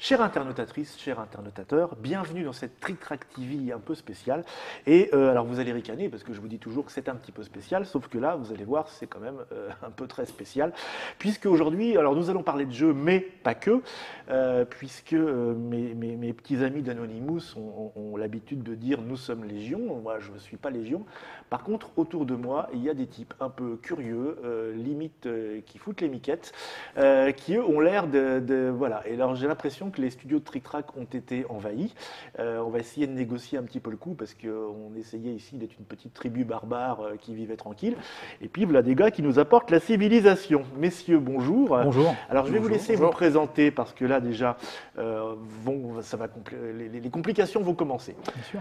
Chère internautatrice, chers internautateur, bienvenue dans cette Trick Track TV un peu spéciale. Et alors vous allez ricaner parce que je vous dis toujours que c'est un petit peu spécial, sauf que là, vous allez voir, c'est quand même un peu très spécial. Puisque aujourd'hui, alors nous allons parler de jeux, mais pas que, puisque mes petits amis d'Anonymous ont l'habitude de dire nous sommes Légion. Moi, je ne suis pas Légion. Par contre, autour de moi, il y a des types un peu curieux, limite qui foutent les miquettes, qui eux ont l'air voilà. Et alors j'ai l'impression que les studios de Trick Track ont été envahis. On va essayer de négocier un petit peu le coup parce qu'on essayait ici d'être une petite tribu barbare qui vivait tranquille. Et puis voilà des gars qui nous apportent la civilisation. Messieurs, bonjour. Bonjour. Alors je vais vous laisser Bonjour. vous présenter parce que là déjà, les complications vont commencer. Bien sûr.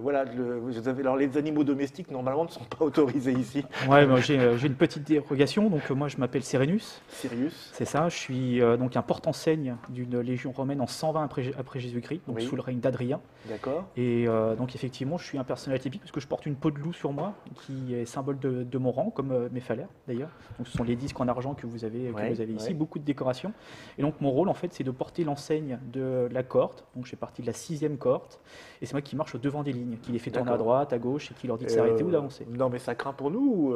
Voilà, alors les animaux domestiques normalement ne sont pas autorisés ici. Ouais, j'ai une petite dérogation. Donc moi, je m'appelle Sérénus. Sirius. C'est ça. Je suis donc un porte-enseigne d'une légion romaine en 120 après Jésus-Christ, donc Oui. sous le règne d'Adrien. D'accord. Et donc effectivement, je suis un personnage atypique parce que je porte une peau de loup sur moi, qui est symbole de mon rang, comme mes phalanges d'ailleurs. Donc ce sont les disques en argent que vous avez ici, beaucoup de décorations. Et donc mon rôle en fait, c'est de porter l'enseigne de la cohorte. Donc je fais partie de la 6e cohorte, et c'est moi qui marche au devant des lignes, qui les fait tourner à droite, à gauche, et qui leur dit de s'arrêter ou d'avancer. Non, mais ça craint pour nous ou,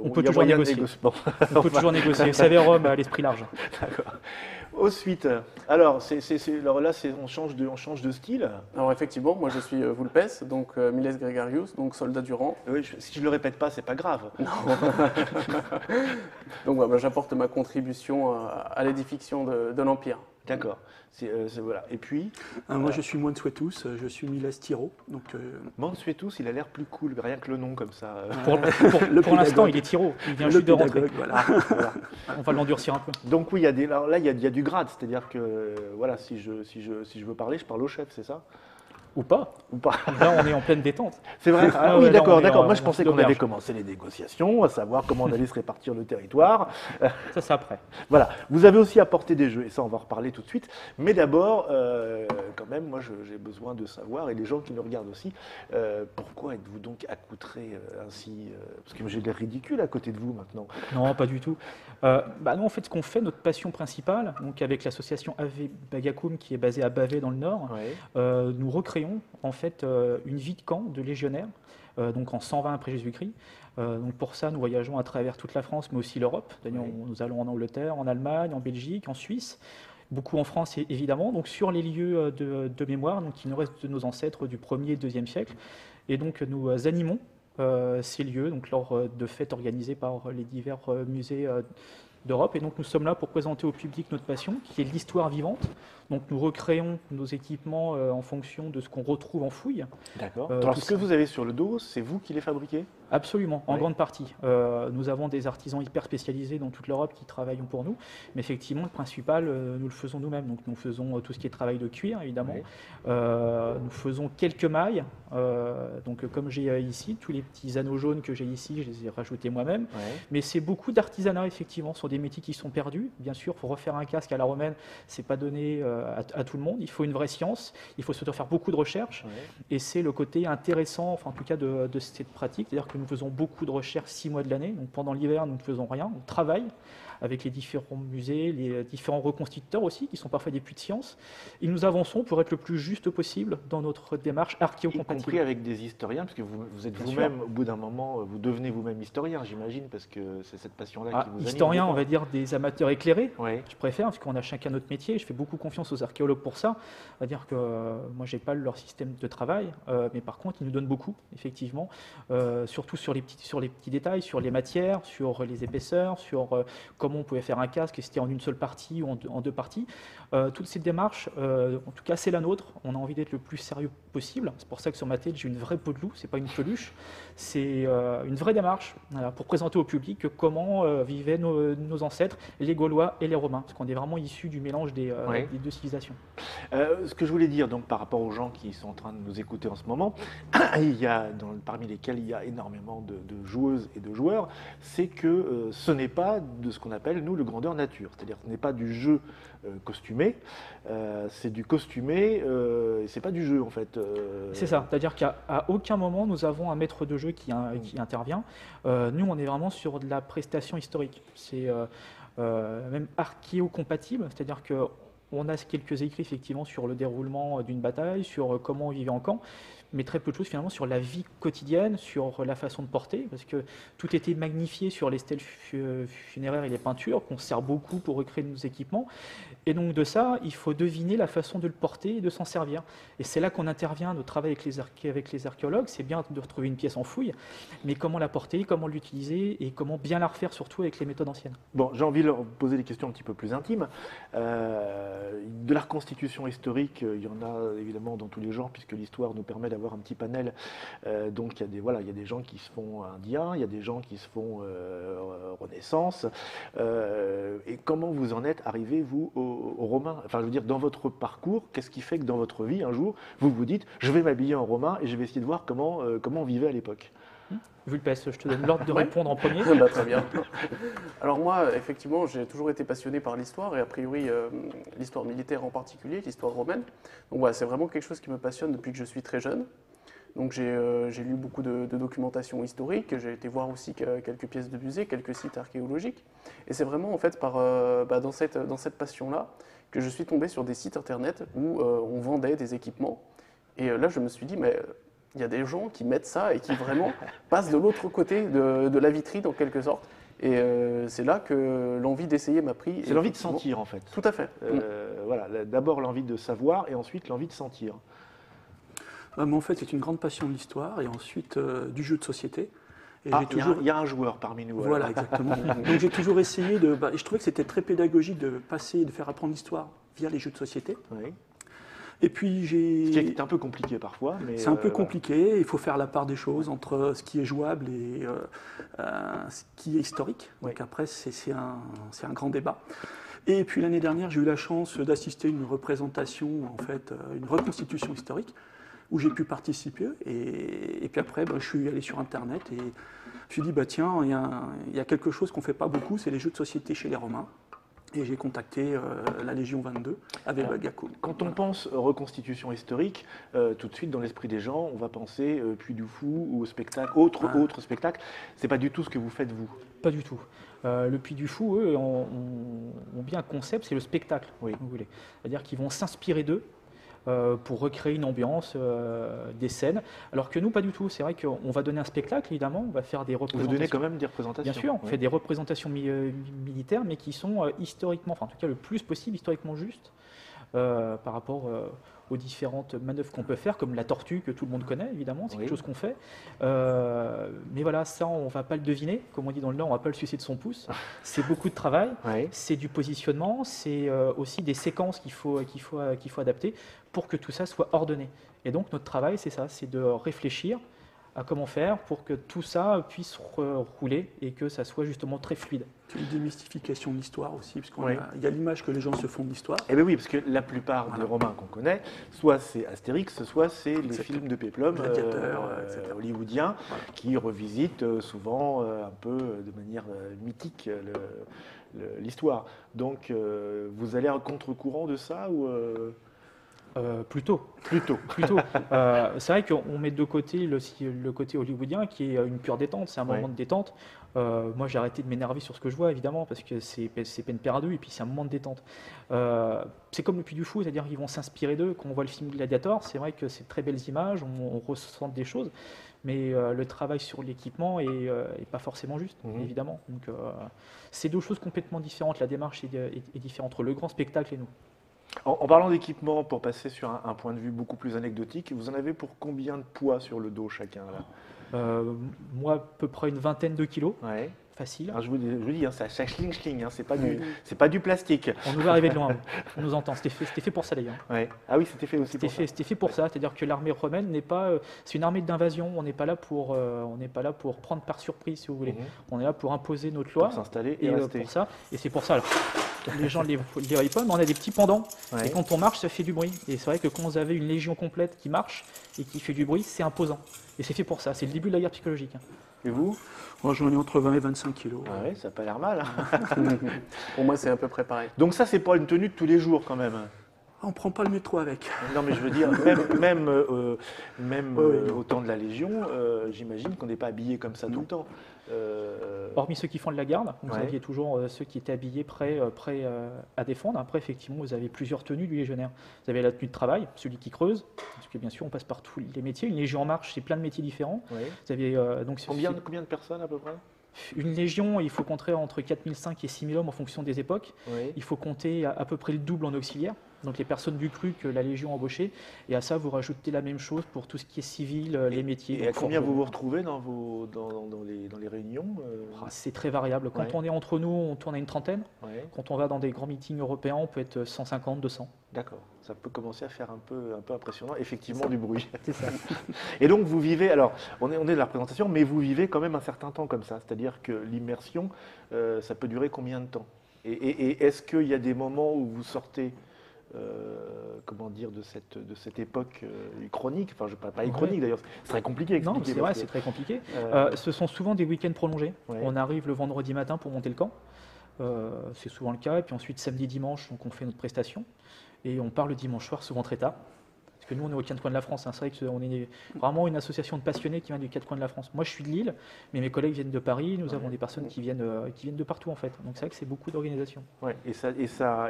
On il peut y a toujours moyen de négocier. Bon. On peut toujours négocier. Vous savez, Rome a l'esprit large. D'accord. Ensuite, alors, alors là, on change de style. Alors effectivement, moi je suis Vulpes, donc Miles Gregarius, donc soldat du rang. Oui, si je ne le répète pas, c'est pas grave. Donc voilà, j'apporte ma contribution à l'édification de l'Empire. D'accord. Voilà. Et puis, Moi, je suis Moine Suetus, je suis Miles Tiro. Donc, Mansuetus, il a l'air plus cool, rien que le nom comme ça. Pour l'instant, il est tiro. Il vient juste de rentrer. Voilà. Voilà. On va l'endurcir un peu. Donc oui, alors là, il y a du grade, c'est-à-dire que voilà, si je veux parler, je parle au chef, c'est ça? Ou pas. Ou pas? Là, on est en pleine détente. C'est vrai? Ah Oui, ouais, là, d'accord, on est d'accord. en- Moi, je on pensais se qu'on avait l'auberge. commencé les négociations, à savoir comment on allait se répartir le territoire. Ça, c'est après. Voilà. Vous avez aussi apporté des jeux, et ça, on va en reparler tout de suite. Mais d'abord, quand même, moi, j'ai besoin de savoir, et les gens qui nous regardent aussi, pourquoi êtes-vous donc accoutrés ainsi parce que j'ai l'air ridicule à côté de vous maintenant. Non, pas du tout. Nous, en fait, ce qu'on fait, notre passion principale, donc avec l'association AV Bagakum qui est basée à Bavay dans le Nord, Ouais. nous recréons en fait une vie de camp de légionnaires, donc en 120 après Jésus-Christ. Donc pour ça, nous voyageons à travers toute la France, mais aussi l'Europe. D'ailleurs, Oui. nous allons en Angleterre, en Allemagne, en Belgique, en Suisse. Beaucoup en France, évidemment, donc sur les lieux de mémoire, donc il nous reste de nos ancêtres du 1er et 2e siècle. Et donc nous animons ces lieux donc lors de fêtes organisées par les divers musées d'Europe. Et donc nous sommes là pour présenter au public notre passion, qui est l'histoire vivante. Donc nous recréons nos équipements en fonction de ce qu'on retrouve en fouille. D'accord. Euh, Alors, tout ce que ça- vous avez sur le dos, c'est vous qui les fabriquez? Absolument, en Oui. grande partie. Nous avons des artisans hyper spécialisés dans toute l'Europe qui travaillent pour nous, mais effectivement, le principal, nous le faisons nous-mêmes. Donc, nous faisons tout ce qui est travail de cuir, évidemment. Oui. Nous faisons quelques mailles. Donc, comme j'ai ici, tous les petits anneaux jaunes que j'ai ici, je les ai rajoutés moi-même. Ouais. Mais c'est beaucoup d'artisanat, effectivement. Ce sont des métiers qui sont perdus. Bien sûr, pour refaire un casque à la romaine, c'est pas donné à tout le monde. Il faut une vraie science. Il faut surtout faire beaucoup de recherches. Ouais. Et c'est le côté intéressant, enfin en tout cas de cette pratique, c'est-à-dire que nous faisons beaucoup de recherches 6 mois de l'année. Donc pendant l'hiver, nous ne faisons rien, on travaille avec les différents musées, les différents reconstituteurs aussi, qui sont parfois des puits de science. Et nous avançons pour être le plus juste possible dans notre démarche Y compris archéocompatible. avec des historiens, parce que vous êtes Bien vous-même, au bout d'un moment, vous devenez vous-même historien, j'imagine, parce que c'est cette passion-là qui vous anime. Historiens, on va dire des amateurs éclairés. Oui. Je préfère, parce qu'on a chacun notre métier. Je fais beaucoup confiance aux archéologues pour ça. On va dire que moi, j'ai pas leur système de travail, mais par contre, ils nous donnent beaucoup, effectivement, surtout sur les petits détails, sur les matières, sur les épaisseurs, sur comment on pouvait faire un casque, et c'était en une seule partie ou en deux parties. Toutes ces démarches, en tout cas, c'est la nôtre. On a envie d'être le plus sérieux possible. C'est pour ça que sur ma tête, j'ai une vraie peau de loup. C'est pas une peluche. C'est une vraie démarche pour présenter au public comment vivaient nos ancêtres, les Gaulois et les Romains, parce qu'on est vraiment issus du mélange des deux civilisations. Ce que je voulais dire, donc, par rapport aux gens qui sont en train de nous écouter en ce moment, il y a, parmi lesquels il y a énormément de joueuses et de joueurs, c'est que ce n'est pas de ce qu'on appelle, nous, le grandeur nature. C'est-à-dire que ce n'est pas du jeu costumé, c'est du costumé, et c'est pas du jeu, en fait. C'est ça, c'est-à-dire qu'à aucun moment nous avons un maître de jeu qui intervient. Nous, on est vraiment sur de la prestation historique. C'est même archéo-compatible, c'est-à-dire que on a quelques écrits effectivement sur le déroulement d'une bataille, sur comment on vivait en camp, mais très peu de choses finalement sur la vie quotidienne, sur la façon de porter, parce que tout était magnifié sur les stèles funéraires et les peintures, qu'on sert beaucoup pour recréer nos équipements. Et donc de ça, il faut deviner la façon de le porter et de s'en servir. Et c'est là qu'on intervient, de travailler avec les archéologues. C'est bien de retrouver une pièce en fouille, mais comment la porter, comment l'utiliser et comment bien la refaire, surtout avec les méthodes anciennes. Bon, j'ai envie de leur poser des questions un petit peu plus intimes. De la reconstitution historique, il y en a évidemment dans tous les genres, puisque l'histoire nous permet d'avoir un petit panel. Donc il y a des gens qui se font indiens, il y a des gens qui se font Renaissance. Et comment vous en êtes arrivé, vous, aux Romains? Enfin, je veux dire, dans votre parcours, qu'est-ce qui fait que dans votre vie, un jour, vous vous dites, je vais m'habiller en romain et je vais essayer de voir comment on vivait à l'époque? Vulpes, je te donne l'ordre de répondre en premier. Bah, très bien. Alors moi, effectivement, j'ai toujours été passionné par l'histoire et a priori l'histoire militaire en particulier, l'histoire romaine. Donc voilà, c'est vraiment quelque chose qui me passionne depuis que je suis très jeune. Donc j'ai lu beaucoup de documentation historique, j'ai été voir aussi quelques pièces de musée, quelques sites archéologiques. Et c'est vraiment en fait dans cette passion-là que je suis tombé sur des sites internet où on vendait des équipements. Et là, je me suis dit, mais il y a des gens qui mettent ça et qui vraiment passent de l'autre côté de la vitrine en quelque sorte. Et c'est là que l'envie d'essayer m'a pris. C'est l'envie de sentir en fait. Tout à fait. Voilà, d'abord l'envie de savoir et ensuite l'envie de sentir. Mais en fait, c'est une grande passion de l'histoire et ensuite du jeu de société. Et il y a un joueur parmi nous. Voilà, exactement. Donc j'ai toujours essayé de. Et je trouvais que c'était très pédagogique de faire apprendre l'histoire via les jeux de société. Oui. Et puis Ce qui est un peu compliqué parfois. C'est un peu compliqué, il faut faire la part des choses entre ce qui est jouable et ce qui est historique. Donc après, c'est un grand débat. Et puis l'année dernière, j'ai eu la chance d'assister à une représentation, en fait, une reconstitution historique, où j'ai pu participer. Et puis après, je suis allé sur Internet et je me suis dit, tiens, il y a quelque chose qu'on ne fait pas beaucoup, c'est les jeux de société chez les Romains. Et j'ai contacté la Légion 22 avec Bagako. Quand on pense reconstitution historique, tout de suite dans l'esprit des gens, on va penser Puy du Fou ou au spectacle, autre spectacle. C'est pas du tout ce que vous faites vous. Pas du tout. Le Puy du Fou, eux, ont bien un concept, c'est le spectacle, oui. vous voulez. C'est-à-dire qu'ils vont s'inspirer d'eux pour recréer une ambiance, des scènes. Alors que nous, pas du tout. C'est vrai qu'on va donner un spectacle, évidemment, on va faire des représentations. Vous donnez quand même des représentations. Bien sûr, on fait des représentations militaires, mais qui sont historiquement, enfin en tout cas le plus possible historiquement justes par rapport aux différentes manœuvres qu'on peut faire, comme la tortue que tout le monde connaît, évidemment, c'est quelque chose qu'on fait. Mais voilà, ça, on ne va pas le deviner. Comme on dit dans le Nord, on ne va pas le sucer de son pouce. C'est beaucoup de travail, c'est du positionnement, c'est aussi des séquences qu'il faut adapter pour que tout ça soit ordonné. Et donc, notre travail, c'est ça, c'est de réfléchir à comment faire pour que tout ça puisse rouler et que ça soit justement très fluide. C'est une démystification de l'histoire aussi, parce qu'il y a l'image que les gens se font de l'histoire. Eh bien oui, parce que la plupart des Romains qu'on connaît, soit c'est Astérix, soit c'est les films de péplum hollywoodiens qui revisitent souvent un peu de manière mythique l'histoire. Donc vous allez à contre-courant de ça ou Plutôt. C'est vrai qu'on met de côté le côté hollywoodien qui est une pure détente, c'est un moment de détente. Moi j'ai arrêté de m'énerver sur ce que je vois évidemment parce que c'est peine perdue et puis c'est un moment de détente. C'est comme le Puy du Fou, c'est-à-dire qu'ils vont s'inspirer d'eux. Quand on voit le film Gladiator, c'est vrai que c'est de très belles images, on ressent des choses, mais le travail sur l'équipement est pas forcément juste, évidemment. Donc c'est deux choses complètement différentes, la démarche est différente entre le grand spectacle et nous. En parlant d'équipement, pour passer sur un point de vue beaucoup plus anecdotique, vous en avez pour combien de poids sur le dos chacun là? Moi, à peu près une vingtaine de kilos. Ouais. Facile. Alors je vous dis, ça schling, c'est pas du plastique. On nous va arriver de loin, on nous entend. C'était fait pour ça d'ailleurs. Ouais. Ah oui, c'était fait aussi. C'était fait pour ça, c'est-à-dire que l'armée romaine n'est pas, c'est une armée d'invasion. On n'est pas là pour prendre par surprise, si vous voulez. On est là pour imposer notre loi. Pour s'installer et rester. Pour ça. Et c'est pour ça. Alors, les gens ne les voient pas, mais on a des petits pendants. Et quand on marche, ça fait du bruit. Et c'est vrai que quand vous avez une légion complète qui marche et qui fait du bruit, c'est imposant. Et c'est fait pour ça. C'est le début de la guerre psychologique. Et vous? Moi, j'en ai entre 20 et 25 kilos. Ah ouais, ça n'a pas l'air mal. Pour moi, c'est à peu près pareil. Donc ça, c'est pas une tenue de tous les jours quand même. On ne prend pas le métro avec. Non, mais je veux dire, même au temps de la Légion, j'imagine qu'on n'est pas habillé comme ça tout le temps. Hormis ceux qui font de la garde, vous Ouais. aviez toujours ceux qui étaient habillés prêts à défendre. Après, effectivement, vous avez plusieurs tenues du légionnaire. Vous avez la tenue de travail, celui qui creuse, parce que bien sûr, on passe par tous les métiers. Une légion en marche, c'est plein de métiers différents. Ouais. Vous avez donc Combien de personnes à peu près? une légion, il faut compter entre 4005 et 6000 hommes en fonction des époques. Oui. Il faut compter à peu près le double en auxiliaire, donc les personnes du cru que la Légion a embauchées. Et à ça, vous rajoutez la même chose pour tout ce qui est civil, les métiers. Et à donc combien forgeron. vous vous retrouvez dans les réunions C'est très variable. Quand Ouais. on est entre nous, on tourne à une trentaine. Ouais. Quand on va dans des grands meetings européens, on peut être 150, 200. D'accord, ça peut commencer à faire un peu impressionnant, effectivement, du bruit. C'est ça. Et donc vous vivez, alors on est de la représentation, mais vous vivez quand même un certain temps comme ça, c'est-à-dire que l'immersion, ça peut durer combien de temps? Et est-ce qu'il y a des moments où vous sortez, comment dire, de cette époque chronique, enfin je ne parle pas chronique d'ailleurs, c'est très compliqué à Non, expliquer. c'est vrai, parce c'est que, très compliqué. euh, Ce sont souvent des week-ends prolongés. Ouais. On arrive le vendredi matin pour monter le camp. C'est souvent le cas. Et puis ensuite, samedi, dimanche, donc on fait notre prestation. Et on part le dimanche soir, souvent très tard. Parce que nous, on est aux quatre coins de la France. Hein. C'est vrai qu'on est vraiment une association de passionnés qui vient des quatre coins de la France. Moi, je suis de Lille, mais mes collègues viennent de Paris. Nous avons des personnes qui viennent de partout, en fait. Donc c'est vrai que c'est beaucoup d'organisation. ouais. Et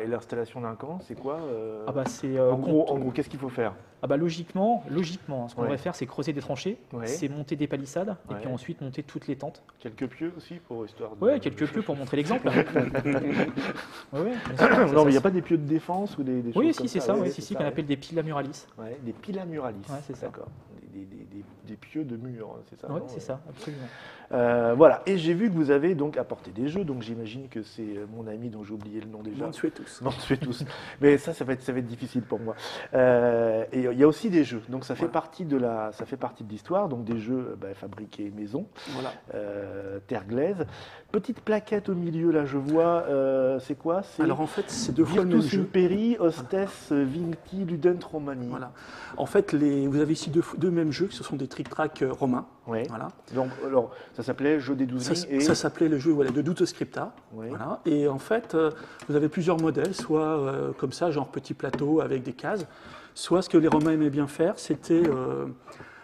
l'installation d'un camp, c'est quoi Ah bah, c'est, en gros, qu'est-ce qu'il faut faire? Ah bah logiquement, ce qu'on Ouais. devrait faire, c'est creuser des tranchées, Ouais. c'est monter des palissades, et puis Ouais. ensuite monter toutes les tentes. Quelques pieux aussi pour histoire de... Ouais, quelques pieux pour montrer l'exemple. Ouais, ouais, bien sûr, Non, ça, mais il n'y a ça, pas des pieux de défense ou des oui, choses si, comme c'est ça, ouais, ouais, c'est si, ça, qu'on ouais. appelle des pila muralis. Ouais, des pila muralis. Ouais, c'est ça. D'accord. Des pieux de mur, hein, c'est ça? Ouais, non c'est ça, absolument. Voilà. Et j'ai vu que vous avez donc apporté des jeux, donc j'imagine que c'est mon ami dont j'ai oublié le nom déjà. On suit tous. Non, je fais tous. Mais ça va être difficile pour moi. Et il y a aussi des jeux. Donc ça fait Voilà. partie de l'histoire. Donc des jeux fabriqués maison, Voilà. terre glaise. Petite plaquette au milieu là, je vois. C'est quoi? C'est Alors en fait, c'est deux fois le même Virtus jeu. Imperi, Hostes, Vincti, Ludent Romani. Voilà. En fait, vous avez ici deux mêmes jeux, ce sont des trick-track romains. Ouais. Voilà. Donc alors ça s'appelait Jeu des 12 lignes et Ça s'appelait le jeu de Duto Scripta. Ouais. Voilà. Et en fait, vous avez plusieurs modèles, soit comme ça, genre petit plateau avec des cases, soit ce que les Romains aimaient bien faire, c'était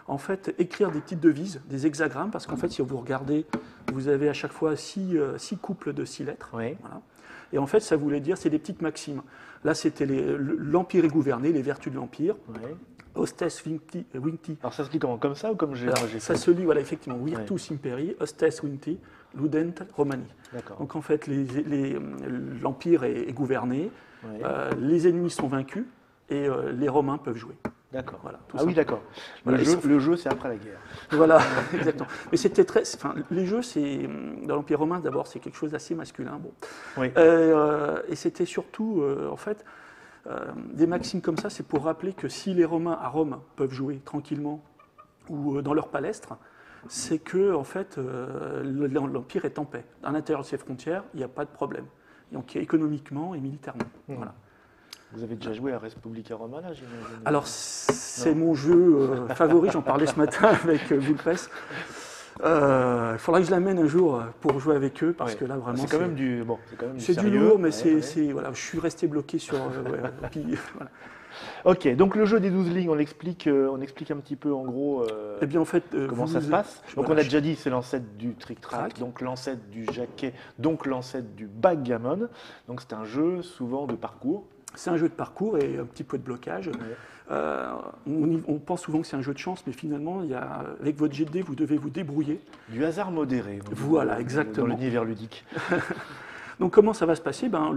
en fait écrire des petites devises, des hexagrammes, parce qu'en fait, si vous regardez, vous avez à chaque fois six couples de 6 lettres. Ouais. Voilà. Et en fait, ça voulait dire, c'est des petites maximes. Là, c'était l'Empire est gouverné, les vertus de l'Empire. Ouais. Hostes Vincti. Alors ça se dit comment? Comme ça ou comme j'ai Alors, j'ai ça fait se lit, voilà, effectivement, Virtus Imperi, Hostes Vincti, Ludent Romani. D'accord. Donc en fait, l'Empire est gouverné, Ouais. les ennemis sont vaincus et les Romains peuvent jouer. D'accord. Voilà, tout Ah oui, simplement. d'accord. Voilà, Le jeu, c'est après la guerre. Voilà, exactement. Mais c'était les jeux, dans l'Empire romain, d'abord, c'est quelque chose d'assez masculin. Bon. Oui. Et c'était surtout, en fait, des maximes comme ça, c'est pour rappeler que si les Romains à Rome peuvent jouer tranquillement ou dans leur palestre, c'est que en fait, l'Empire est en paix. À l'intérieur de ses frontières, il n'y a pas de problème. Donc économiquement et militairement. Voilà. Vous avez déjà joué à Respublica Romana, j'imagine? Alors, c'est mon jeu favori, j'en parlais ce matin avec Vulpes. Il faudra que je l'amène un jour pour jouer avec eux, parce Ouais. que là, vraiment, c'est quand même du c'est du sérieux. lourd, mais Ouais. voilà, je suis resté bloqué sur... puis, voilà. Ok, donc le jeu des 12 lignes, on explique un petit peu en gros Eh bien, en fait... comment ça se passe. Donc voilà, on a déjà dit, c'est l'ancêtre du trick-track, Track. donc l'ancêtre du jaquet, donc l'ancêtre du backgammon. Donc c'est un jeu souvent de parcours. C'est un jeu de parcours et un petit peu de blocage. On pense souvent que c'est un jeu de chance, mais finalement, avec votre jet de dés, vous devez vous débrouiller. Du hasard modéré. donc, Voilà, exactement. Dans l'univers ludique. Donc comment ça va se passer? On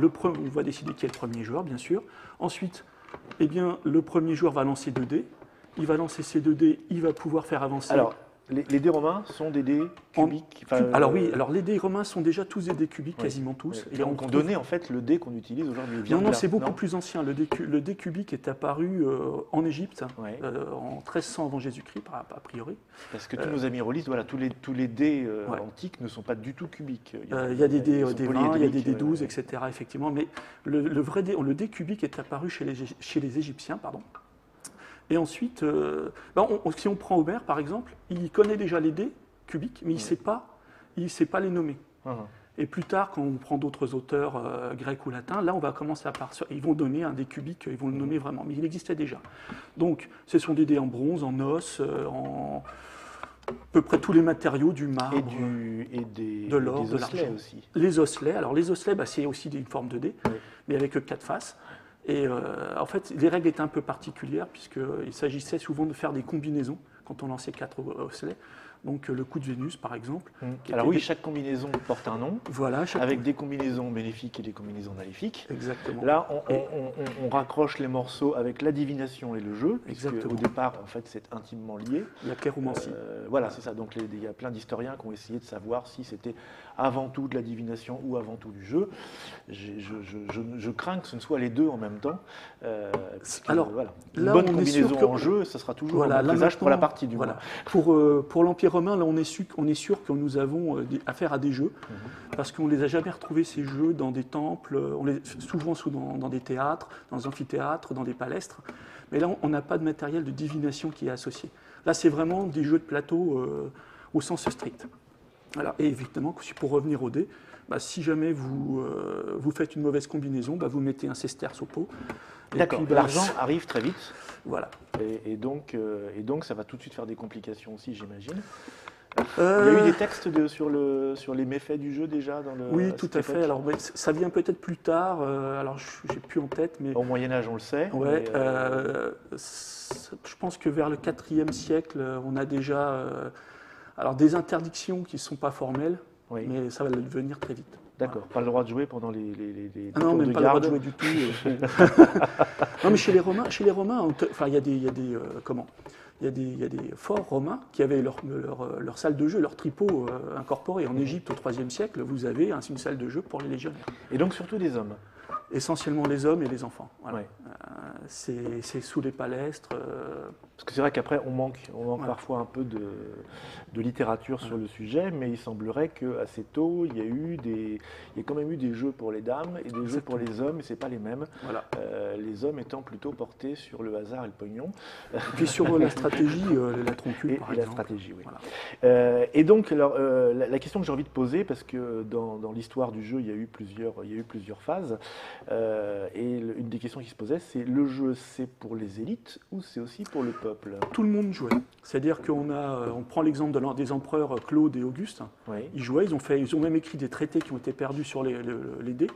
va décider qui est le premier joueur, bien sûr. Ensuite, eh bien, le premier joueur va lancer 2 dés. Il va lancer ces 2 dés, il va pouvoir faire avancer. Alors, les dés romains sont des dés cubiques. Alors oui, alors les dés romains sont déjà tous des dés cubiques, oui, quasiment tous. oui. Et On donnait en fait le dé qu'on utilise aujourd'hui. Il vient Non, de non, là, c'est beaucoup non plus ancien. Le dé cubique est apparu en Égypte Ouais. en 1300 avant Jésus-Christ, a priori. Parce que tous nos amis rôlistes, voilà, tous les dés Ouais. antiques ne sont pas du tout cubiques. Il y a des dés ils sont des 20, il y a des polyédriques, dés 12, ouais. etc. Effectivement, mais le vrai dé, le dé cubique est apparu chez les Égyptiens, pardon. Et ensuite, si on prend Homer, par exemple, il connaît déjà les dés cubiques, mais il ne sait pas les nommer. Uhum. Et plus tard, quand on prend d'autres auteurs grecs ou latins, là, on va commencer à partir. Ils vont donner un dé cubique, ils vont le nommer vraiment, mais il existait déjà. Donc, ce sont des dés en bronze, en os, en à peu près tous les matériaux, du marbre, de l'or, de l'argent. Aussi. Les osselets. Alors, les osselets, c'est aussi une forme de dé, mais avec 4 faces. Et en fait, les règles étaient un peu particulières, puisqu'il s'agissait souvent de faire des combinaisons quand on lançait 4 osselets. Donc le coup de Vénus, par exemple. Alors oui, chaque combinaison porte un nom, voilà, avec des combinaisons bénéfiques et des combinaisons maléfiques. Exactement. Là, on raccroche les morceaux avec la divination et le jeu. Exactement. Au départ, en fait, c'est intimement lié. Il y a kéromancie. Voilà, c'est ça. Donc il y a plein d'historiens qui ont essayé de savoir si c'était avant tout de la divination ou avant tout du jeu. Je crains que ce ne soit les deux en même temps. Alors, voilà. Une là, bonne on combinaison est sûr en jeu, ça sera toujours voilà, un bon présage pour la partie du voilà. moins. Pour l'Empire romain, là, on est sûr que nous avons affaire à des jeux, parce qu'on ne les a jamais retrouvés, ces jeux, dans des temples, souvent dans des théâtres, dans des amphithéâtres, dans des palestres. Mais là, on n'a pas de matériel de divination qui est associé. Là, c'est vraiment des jeux de plateau au sens strict. Voilà. Et évidemment, pour revenir au dé, si jamais vous faites une mauvaise combinaison, vous mettez un sesterce au pot. D'accord, l'argent arrive très vite. Voilà. Et donc, ça va tout de suite faire des complications aussi, j'imagine. Il y a eu des textes sur les méfaits du jeu déjà dans le. Oui, tout à fait. Alors, ça vient peut-être plus tard. Alors, j'ai plus en tête, mais. Au Moyen Âge, on le sait. Ouais. Je pense que vers le IVe siècle, on a déjà alors des interdictions qui ne sont pas formelles, mais ça va le devenir très vite. D'accord. Pas le droit de jouer pendant les non, même de pas le droit de jouer du tout. Non, mais chez les Romains, enfin, il y a des forts romains qui avaient leur salle de jeu, leur tripot incorporé. En Égypte, au IIIe siècle, vous avez une salle de jeu pour les légionnaires. Et donc surtout des hommes. Essentiellement les hommes et les enfants. Voilà. Ouais. C'est sous les palestres. Parce que c'est vrai qu'après, on manque parfois un peu de littérature sur le sujet, mais il semblerait qu'assez tôt, il y a quand même eu des jeux pour les dames et des jeux pour les hommes, et ce n'est pas les mêmes. Voilà. Les hommes étant plutôt portés sur le hasard et le pognon. Et puis sur la stratégie, la troncule, par exemple. La stratégie, oui. Voilà. Et donc, alors, la question que j'ai envie de poser, parce que dans l'histoire du jeu, il y a eu plusieurs phases, et une des questions qui se posait, c'est le jeu, c'est pour les élites ou c'est aussi pour le peuple? Tout le monde jouait. C'est-à-dire qu'on prend l'exemple des empereurs Claude et Auguste. Oui. Ils jouaient, ils ont même écrit des traités qui ont été perdus sur les dés,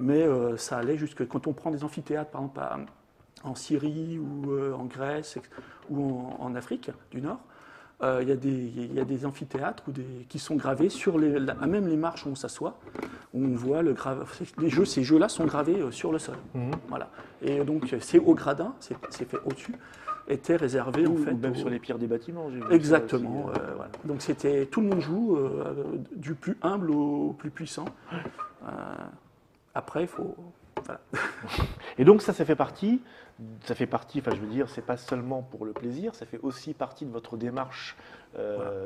mais ça allait jusque quand on prend des amphithéâtres, par exemple en Syrie ou en Grèce ou en Afrique du Nord. Il y a des amphithéâtres qui sont gravés sur même les marches où on s'assoit, où on voit ces jeux-là sont gravés sur le sol. Voilà. Et donc c'est au gradin, c'est fait au-dessus, était réservé en fait. Ou même sur les pierres des bâtiments. Exactement. Voilà. Donc tout le monde joue, du plus humble au plus puissant. Après, il faut. Voilà. Et donc ça fait partie, enfin je veux dire, c'est pas seulement pour le plaisir, ça fait aussi partie de votre démarche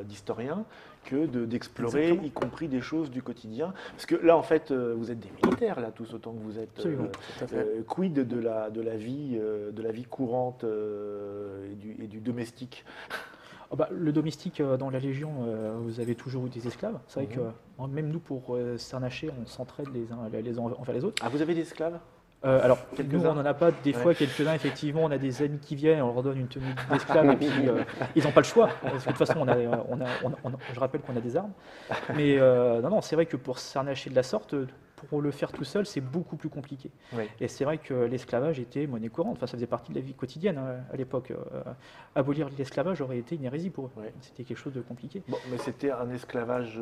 d'historien que d'explorer, y compris des choses du quotidien. Parce que là, en fait, vous êtes des militaires, là, tous autant que vous êtes. Quid de la vie courante et du domestique? Le domestique, dans la Légion, vous avez toujours eu des esclaves. C'est vrai que même nous, pour s'arnacher, on s'entraide les uns envers les autres. Ah, vous avez des esclaves? Alors, nous, on n'en a pas. Des fois, quelques-uns, effectivement, on a des amis qui viennent, on leur donne une tenue d'esclave, et puis ils n'ont pas le choix. Parce que de toute façon, je rappelle qu'on a des armes. Mais non, c'est vrai que pour s'arnacher de la sorte, pour le faire tout seul, c'est beaucoup plus compliqué. Oui. Et c'est vrai que l'esclavage était monnaie courante. Enfin, ça faisait partie de la vie quotidienne à l'époque. Abolir l'esclavage aurait été une hérésie pour eux. Oui. C'était quelque chose de compliqué. Bon, mais c'était un esclavage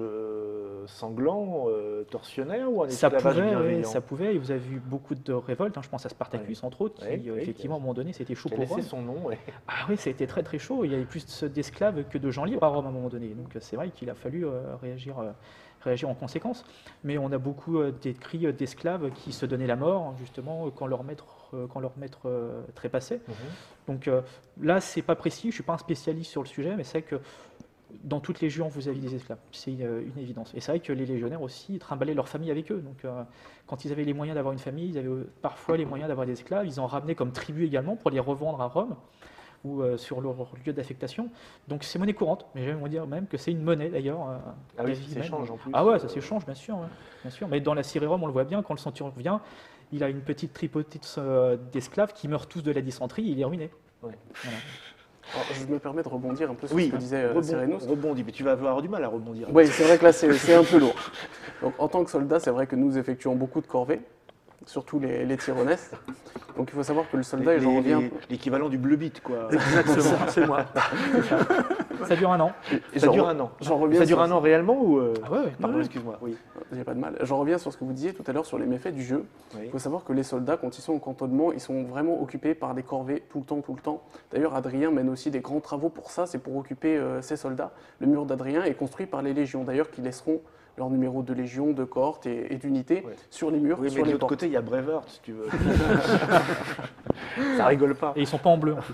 sanglant, tortionnaire, ou un esclavage bienveillant? Ça pouvait. Et vous avez vu beaucoup de révoltes. Je pense à Spartacus, entre autres, qui, effectivement, à un moment donné, c'était chaud pour Rome. Son nom, Ah oui, c'était très très chaud. Il y avait plus d'esclaves que de gens libres à Rome à un moment donné. Donc c'est vrai qu'il a fallu réagir en conséquence. Mais on a beaucoup d'écrits d'esclaves qui se donnaient la mort, justement, quand leur maître trépassait. Donc là, c'est pas précis, je ne suis pas un spécialiste sur le sujet, mais c'est vrai que dans toutes les légions, vous aviez des esclaves. C'est une évidence. Et c'est vrai que les légionnaires aussi trimballaient leur famille avec eux. Donc quand ils avaient les moyens d'avoir une famille, ils avaient parfois les moyens d'avoir des esclaves. Ils en ramenaient comme tribu également pour les revendre à Rome. ou sur leur lieu d'affectation. Donc c'est monnaie courante, mais j'aime dire même que c'est une monnaie d'ailleurs. Ah oui, quasi ça même. s'échange en plus. Ah ouais, ça s'échange, bien sûr, ouais, bien sûr. Mais dans la Syrie-Rome, on le voit bien, quand le centurion vient, il a une petite tripotée d'esclaves qui meurent tous de la dysenterie, il est ruiné. Ouais. Voilà. Alors, je me permets de rebondir un peu sur Oui, ce que disait Cyrénos. rebondis, mais tu vas avoir du mal à rebondir. Oui, c'est vrai que là, c'est un peu lourd. Donc, en tant que soldat, c'est vrai que nous effectuons beaucoup de corvées, surtout les tironesses. Donc, il faut savoir que le soldat, et j'en reviens. L'équivalent du bleu bit, quoi. Exactement, c'est moi. Ça dure un an. Et Ça dure un an. J'en reviens Ça dure sur- un an réellement ou Ah ouais, ouais. Pardon, excuse-moi. Oui. Il n'y a pas de mal. J'en reviens sur ce que vous disiez tout à l'heure sur les méfaits du jeu. Oui. Il faut savoir que les soldats, quand ils sont en cantonnement, ils sont vraiment occupés par des corvées tout le temps, tout le temps. D'ailleurs, Adrien mène aussi des grands travaux pour ça, c'est pour occuper ses soldats. Le mur d'Adrien est construit par les légions, d'ailleurs, qui laisseront leur numéro de légion, de cohorte et d'unité Ouais. sur les murs, Oui, sur mais de les l'autre portes. côté, il y a Braveheart, si tu veux. Ça rigole pas. Et ils sont pas en bleu en plus.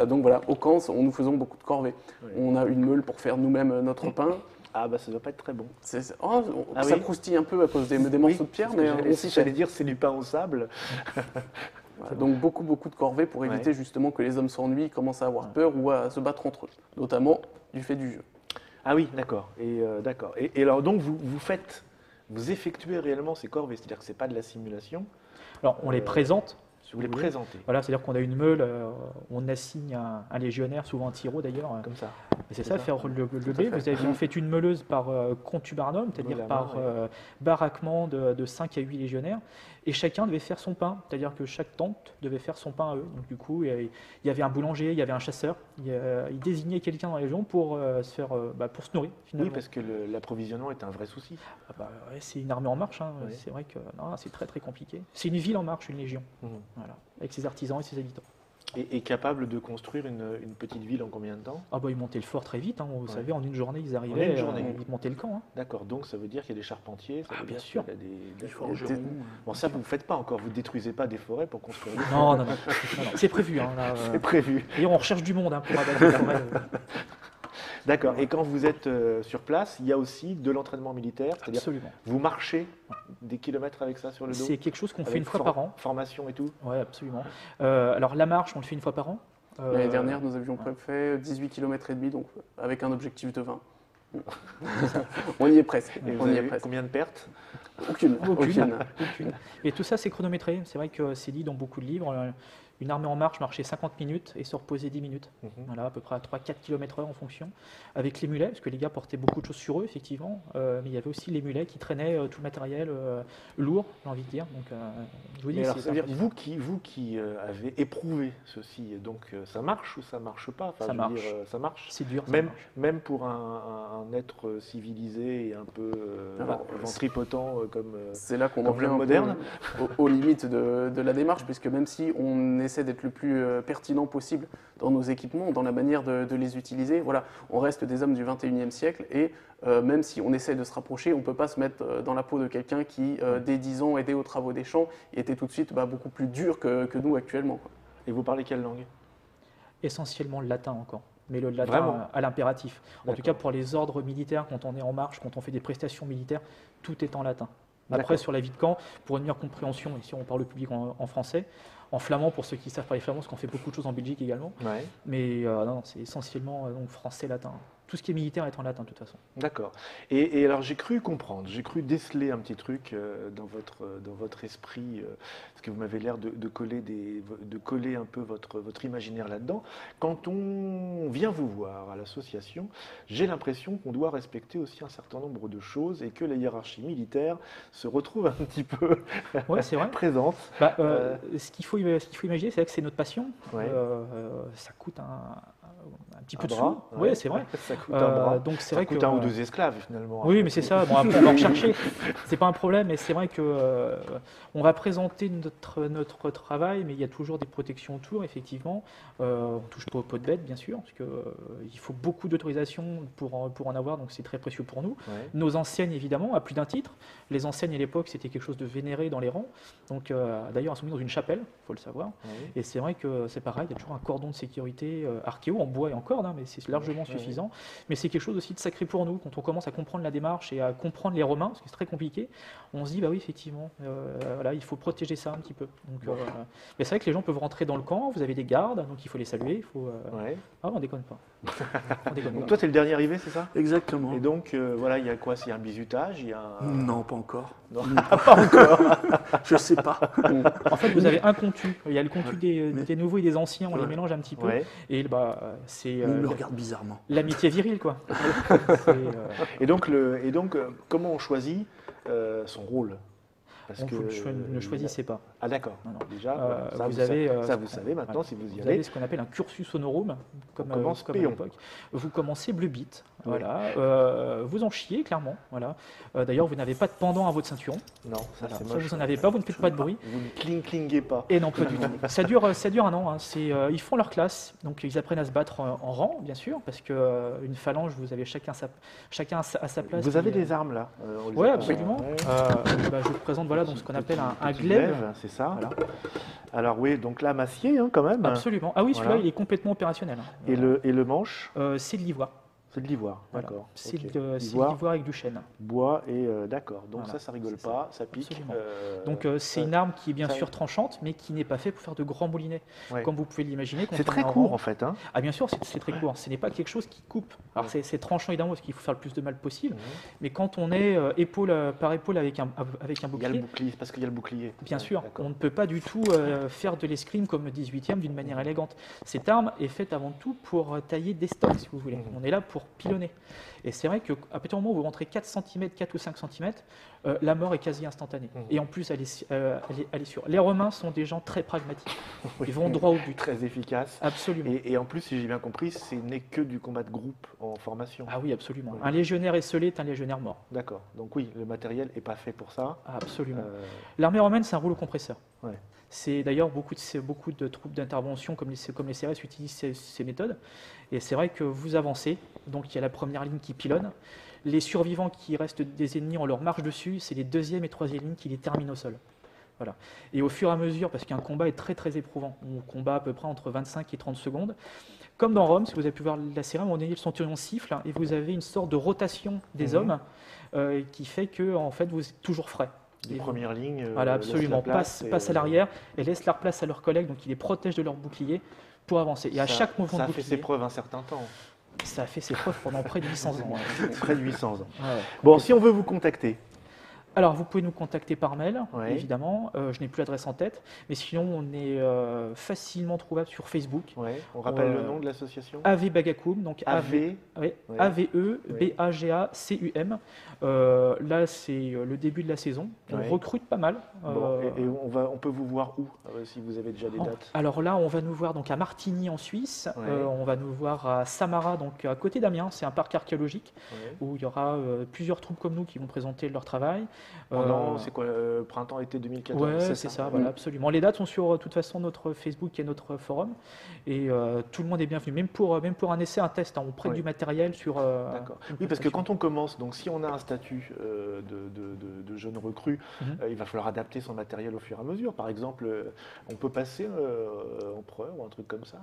Donc voilà, au camp, nous faisons beaucoup de corvées. Ouais. On a une meule pour faire nous-mêmes notre pain. Ah bah ça doit pas être très bon. Ça oui. croustille un peu à cause des morceaux de pierre, mais on s'y fait. J'allais dire c'est du pain au sable. Voilà, donc beaucoup de corvées pour éviter Ouais. justement que les hommes s'ennuient, commencent à avoir peur ou à se battre entre eux, notamment du fait du jeu. Ah oui, d'accord. D'accord. Et alors donc vous effectuez réellement ces corvées, c'est-à-dire que c'est pas de la simulation. Alors on les présente. Vous les présentez Voilà, c'est-à-dire qu'on a une meule, on assigne un légionnaire, souvent un tiro d'ailleurs. comme ça. Et c'est C'est ça, ça. faire le à B. fait. Vous faites une meuleuse par contubernum, c'est-à-dire Meule à par main, baraquement de 5 à 8 légionnaires. Et chacun devait faire son pain, c'est-à-dire que chaque tente devait faire son pain à eux. Donc du coup, il y avait un boulanger, il y avait un chasseur. Il désignait quelqu'un dans la région pour pour se nourrir finalement. Oui, parce que l'approvisionnement est un vrai souci. Ah bah, ouais, c'est une armée en marche, hein. Ouais. C'est vrai que non, c'est très très compliqué. C'est une ville en marche, une légion, Mhm. voilà, avec ses artisans et ses habitants. Et capable de construire une petite ville en combien de temps? Ah bah ils montaient le fort très vite, hein. Vous Ouais. savez, en une journée ils arrivaient, une journée. ils montaient le camp. Hein. D'accord, donc ça veut dire qu'il y a des charpentiers, ça Ah, veut bien dire sûr. qu'il y a des forgerons. Bon, ça vous ne faites pas encore, vous ne détruisez pas des forêts pour construire des Non, non, non, non, non, c'est prévu. Hein, là, C'est prévu. D'ailleurs, on recherche du monde hein, pour abattre les forêts. D'accord, et quand vous êtes sur place, il y a aussi de l'entraînement militaire, c'est-à-dire Absolument. vous marchez des kilomètres avec ça sur le dos? C'est quelque chose qu'on fait Avec une fois par an. Formation et tout? Oui, absolument. Alors la marche, on le fait une fois par an. L'année dernière, nous avions fait 18 km et demi, donc avec un objectif de 20. On y est presque. Et vous On y avez est presque. combien de pertes? Aucune. Aucune. Et tout ça, c'est chronométré. C'est vrai que c'est dit dans beaucoup de livres. Une armée en marche marchait 50 minutes et se reposait 10 minutes. Mhm. Voilà, à peu près à 3-4 km/h en fonction. Avec les mulets, parce que les gars portaient beaucoup de choses sur eux, effectivement. Mais il y avait aussi les mulets qui traînaient tout le matériel lourd, j'ai envie de dire. Donc, je vous dis, Mais alors, c'est ça veut dire, impressionnant. vous qui avez éprouvé ceci, donc ça marche ou ça marche pas? Enfin, Ça je veux marche. dire, ça marche. C'est dur, ça Même, marche. même pour un être civilisé et un peu Alors, ventripotent comme C'est là qu'on Comme en vient l'homme un moderne. peu aux limites de la démarche, puisque même si on essaie d'être le plus pertinent possible dans nos équipements, dans la manière de les utiliser, voilà, on reste des hommes du 21e siècle et même si on essaie de se rapprocher, on ne peut pas se mettre dans la peau de quelqu'un qui, dès 10 ans, aidait aux travaux des champs et était tout de suite beaucoup plus dur que nous actuellement, quoi. Et vous parlez quelle langue? Essentiellement le latin encore. Mais le latin Vraiment à l'impératif. En tout D'accord. cas, pour les ordres militaires, quand on est en marche, quand on fait des prestations militaires, tout est en latin. Après, D'accord. sur la vie de camp, pour une meilleure compréhension, ici on parle au public en français, en flamand pour ceux qui savent parler flamand, parce qu'on fait beaucoup de choses en Belgique également. Ouais. Mais non, c'est essentiellement donc, français-latin. Tout ce qui est militaire est en latin de toute façon. D'accord. Et alors j'ai cru comprendre, j'ai cru déceler un petit truc dans votre esprit, parce que vous m'avez l'air de coller un peu votre imaginaire là-dedans. Quand on vient vous voir à l'association, j'ai l'impression qu'on doit respecter aussi un certain nombre de choses et que la hiérarchie militaire se retrouve un petit peu Ouais, c'est vrai. présente. Bah, ce qu'il faut imaginer, c'est que c'est notre passion. Ouais. Ça coûte un petit Un peu de bras, sous. Oui, c'est vrai. Ça coûte un bras. Donc c'est Ça vrai coûte que un ou deux esclaves finalement. oui, mais c'est ça. Bon, après, on va rechercher. C'est pas un problème, mais c'est vrai que on va présenter notre travail, mais il y a toujours des protections autour, effectivement. On touche pas au pot de bête, bien sûr, parce que il faut beaucoup d'autorisation pour en avoir, donc c'est très précieux pour nous. Ouais. Nos enseignes, évidemment, à plus d'un titre. Les enseignes à l'époque, c'était quelque chose de vénéré dans les rangs. Donc, d'ailleurs, elles sont mises dans une chapelle, il faut le savoir. Ouais. Et c'est vrai que c'est pareil, il y a toujours un cordon de sécurité archéo en bois et en corde, hein, mais c'est largement suffisant. Mais c'est quelque chose aussi de sacré pour nous. Quand on commence à comprendre la démarche et à comprendre les Romains, parce que c'est très compliqué, on se dit, bah oui, effectivement, voilà, il faut protéger ça un petit peu. Donc, mais c'est vrai que les gens peuvent rentrer dans le camp, vous avez des gardes, donc il faut les saluer. Il faut, Ah, on déconne pas. On déconne Donc pas. toi, tu es le dernier arrivé, c'est ça? Exactement. Et donc, voilà, il y a quoi? Il y a un bizutage, il y a un... Non, pas encore. Non. Je sais pas. En fait, vous avez un contu. Il y a le contu des nouveaux et des anciens, on les mélange un petit peu. Ouais. Et bah, c'est Il me regarde bizarrement. l'amitié virile, quoi. C'est, Et donc, comment on choisit son rôle? Parce donc, vous ne choisissez pas. Ah d'accord. Non, non. Déjà, ça, vous avez, ça, vous savez maintenant si vous y Vous allez. avez ce qu'on appelle un cursus honorum, comme à commence péon. l'époque. Vous commencez bleu bite, Oui. voilà. Vous en chiez, clairement. Voilà. D'ailleurs, vous n'avez pas de pendant à votre ceinturon. Non, ça Voilà. c'est Ça, moche. vous n'en avez pas, vous ne faites pas de bruit. Vous ne clinguez pas. Et non, pas du tout. Ça dure un an. Hein. Ils font leur classe, donc ils apprennent à se battre en rang, bien sûr, parce qu'une phalange, vous avez chacun à sa place. Vous avez Et, des armes là? On les Oui, a pas. absolument. Ouais. Je vous présente voilà, donc, ce qu'on appelle un Petit glaive. c'est ça. Voilà. Alors oui, donc là, massier quand même. Absolument. Ah oui, celui-là, Voilà. il est complètement opérationnel. Hein. Et le manche, C'est de l'ivoire. c'est de l'ivoire. Voilà. D'accord. C'est Ok. de Ivoire, l'ivoire avec du chêne. bois et d'accord. Donc Voilà, ça rigole c'est pas, ça pique. Absolument. Donc c'est une arme qui est bien ça- sûr tranchante, mais qui n'est pas faite pour faire de grands moulinets. Ouais. Comme vous pouvez l'imaginer. quand C'est on très est en court rang. en fait. Hein. Ah bien sûr, c'est très court. Ce n'est pas quelque chose qui coupe. Alors c'est tranchant évidemment parce qu'il faut faire le plus de mal possible. Mais quand on est épaule par épaule avec un Il y a le bouclier, bouclier, parce qu'il y a le bouclier. bien Ouais, sûr, d'accord. on ne peut pas du tout faire de l'escrime comme le 18e d'une manière élégante. Cette arme est faite avant tout pour tailler des stocks, si vous voulez. On est là pour pilonner. Et c'est vrai qu'à partir du moment où vous rentrez 4 cm, 4 ou 5 cm, la mort est quasi instantanée. Et en plus, elle est sûre. Les Romains sont des gens très pragmatiques. Ils vont droit au but. Très efficace. Absolument. Et en plus, si j'ai bien compris, ce n'est que du combat de groupe en formation. Ah oui, absolument. Un légionnaire esseulé est un légionnaire mort. D'accord. Donc oui, le matériel n'est pas fait pour ça. Ah, absolument. Euh, L'armée romaine, c'est un rouleau compresseur. Ouais. C'est d'ailleurs beaucoup de troupes d'intervention comme les CRS utilisent ces méthodes. Et c'est vrai que vous avancez, donc il y a la première ligne qui pilonne. Les survivants qui restent des ennemis, on leur marche dessus, c'est les deuxième et troisième lignes qui les terminent au sol. Voilà. Et au fur et à mesure, parce qu'un combat est très très éprouvant, on combat à peu près entre 25 et 30 secondes. Comme dans Rome, si vous avez pu voir la série, à un moment donné, le centurion siffle et vous avez une sorte de rotation des hommes qui fait que en fait, vous êtes toujours frais. les Et premières lignes. Voilà, laissent absolument. la place et, Passe à l'arrière et laisse leur place à leurs collègues, donc ils les protègent de leur bouclier pour avancer. Et à ça- chaque mouvement ça de a fait bouclier, ses preuves un certain temps. ça a fait ses preuves pendant près de 800 ans. Ouais. Près de 800 ans. Ouais. Bon, si on veut vous contacter, Alors, vous pouvez nous contacter par mail, Ouais. évidemment. Je n'ai plus l'adresse en tête, mais sinon, on est facilement trouvable sur Facebook. ouais, on rappelle le nom de l'association AV Bagacoum, donc AV. oui, Ouais. AVE BAGACUM. Là, c'est le début de la saison. On Ouais. recrute pas mal. Bon, et on peut vous voir où, si vous avez déjà des dates? Alors là, on va nous voir donc à Martigny en Suisse. Ouais. On va nous voir à Samara, donc à côté d'Amiens. C'est un parc archéologique Ouais. où il y aura plusieurs troupes comme nous qui vont présenter leur travail. Pendant, c'est quoi, printemps-été 2014? Ouais, c'est ça, voilà, absolument. Les dates sont sur de toute façon notre Facebook et notre forum, et tout le monde est bienvenu, même pour un essai, un test. Hein, on prête Ouais. du matériel sur. D'accord. une Oui, parce que prestation. quand on commence, donc si on a un statut de jeune recrue, Mhm. il va falloir adapter son matériel au fur et à mesure. Par exemple, on peut passer empereur ou un truc comme ça.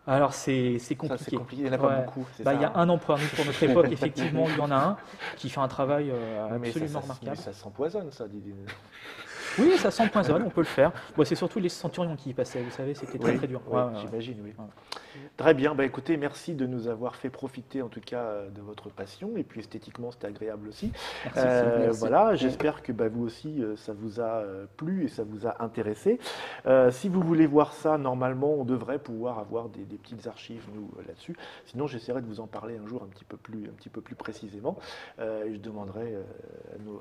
Alors c'est Ça, compliqué. c'est compliqué, il n'y en a pas Ouais. beaucoup. c'est Bah, ça, il y a hein. un empereur, nous, pour notre époque, effectivement, il y en a un qui fait un travail Ouais, mais absolument mais remarquable. ça s'empoisonne, ça. Oui, ça s'empoisonne, on peut le faire. Bon, c'est surtout les centurions qui y passaient, vous savez, c'était très Oui, très dur. oui, Ouais, ouais, ouais. j'imagine, oui. Ouais. Très bien, bah, écoutez, merci de nous avoir fait profiter en tout cas de votre passion, et puis esthétiquement c'était agréable aussi. Merci. Voilà, j'espère que bah, vous aussi ça vous a plu et ça vous a intéressé. Si vous voulez voir ça, normalement on devrait pouvoir avoir des petites archives nous là-dessus. Sinon j'essaierai de vous en parler un jour un petit peu plus précisément. Et je demanderai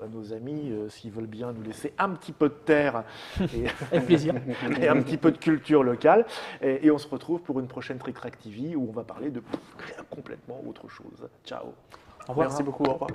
à nos amis s'ils veulent bien nous laisser un petit peu de terre et, Avec plaisir. et un petit peu de culture locale. Et on se retrouve pour une prochaine Trick Track TV où on va parler de complètement autre chose. Ciao. Au revoir. Merci beaucoup, au revoir.